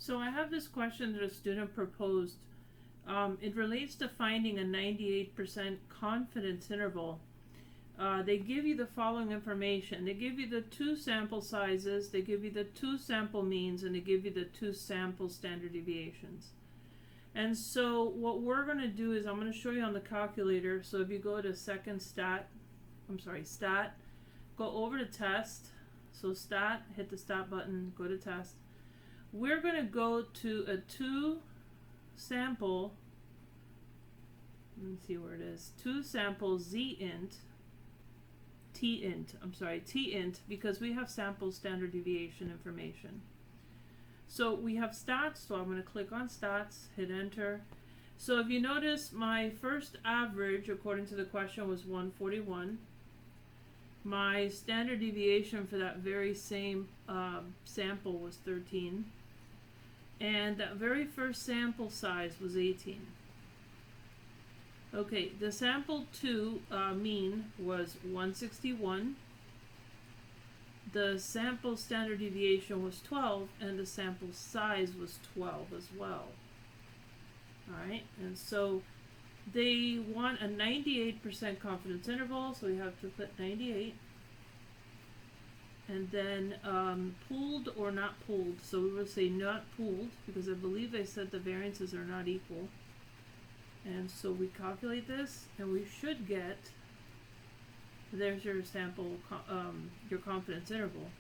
So I have this question that a student proposed. It relates to finding a 98% confidence interval. They give you the following information. They give you the two sample sizes, they give you the two sample means, and they give you the two sample standard deviations. And so what we're going to do is I'm going to show you on the calculator. So if you go to stat, go over to test. So stat, hit the stat button, go to test. We're going to go to a two sample, let me see where it is, two sample t-int, because we have sample standard deviation information. So we have stats, so I'm going to click on stats, hit enter. So if you notice, my first average according to the question was 141. My standard deviation for that very same sample was 13. And that very first sample size was 18. Okay, the sample 2 mean was 161. The sample standard deviation was 12, and the sample size was 12 as well. Alright, and so they want a 98% confidence interval, so we have to put 98. And then pooled or not pooled, so we will say not pooled, because I believe they said the variances are not equal. And so we calculate this, and we should get, there's your sample, your confidence interval.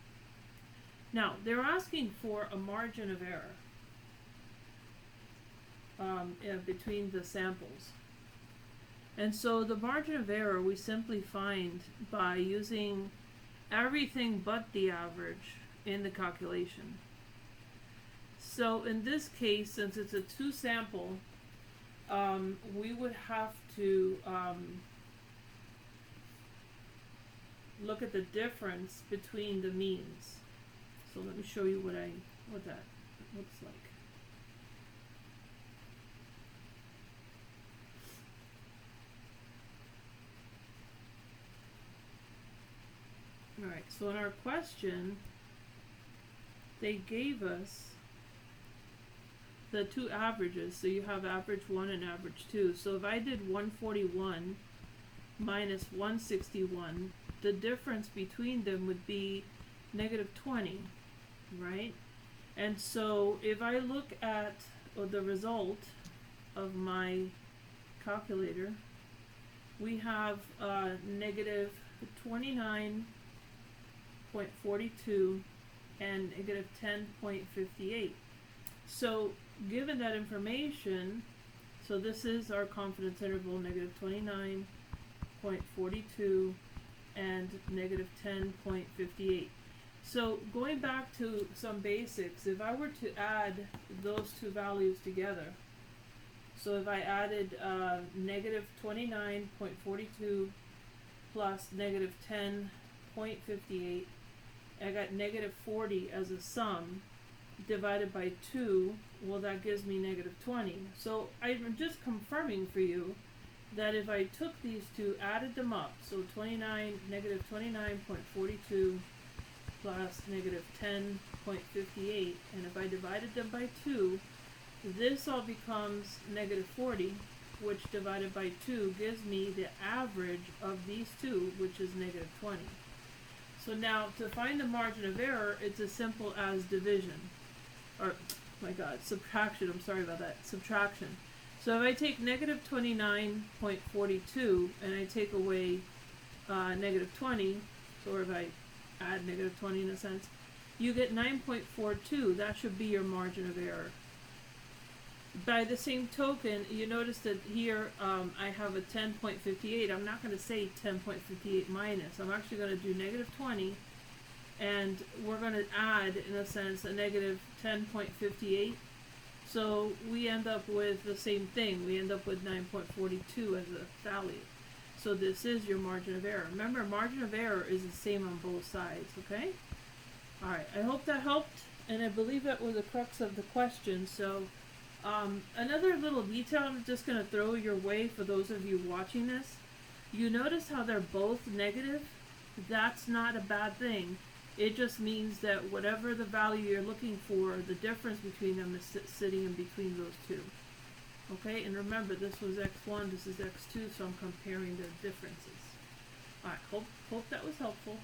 Now, they're asking for a margin of error between the samples. And so the margin of error we simply find by using everything but the average in the calculation. So in this case, since it's a two sample, we would have to look at the difference between the means. So let me show you what that looks like. Alright, so in our question, they gave us the two averages. So you have average 1 and average 2. So if I did 141 minus 161, the difference between them would be negative 20, right? And so if I look at the result of my calculator, we have negative 29.42 and negative 10.58. So given that information, so this is our confidence interval, negative 29.42 and negative 10.58. So going back to some basics, if I were to add those two values together, so if I added negative 29.42 plus negative 10.58, I got negative 40 as a sum, divided by 2, well, that gives me negative 20. So I'm just confirming for you that if I took these two, added them up, so negative 29.42 plus negative 10.58, and if I divided them by 2, this all becomes negative 40, which divided by 2 gives me the average of these two, which is negative 20. So now, to find the margin of error, it's as simple as division. Subtraction, I'm sorry about that, subtraction. So if I take negative 29.42 and I take away negative 20, or if I add negative 20 in a sense, you get 9.42. That should be your margin of error. By the same token, you notice that here I have a 10.58. I'm not going to say 10.58 minus. I'm actually going to do negative 20, and we're going to add, in a sense, a negative 10.58. So we end up with the same thing. We end up with 9.42 as a value. So this is your margin of error. Remember, margin of error is the same on both sides, okay? Alright, I hope that helped, and I believe that was the crux of the question. So another little detail I'm just going to throw your way for those of you watching this. You notice how they're both negative? That's not a bad thing. It just means that whatever the value you're looking for, the difference between them is sitting in between those two. Okay, and remember, this was x1, this is x2, so I'm comparing the differences. Alright, hope that was helpful.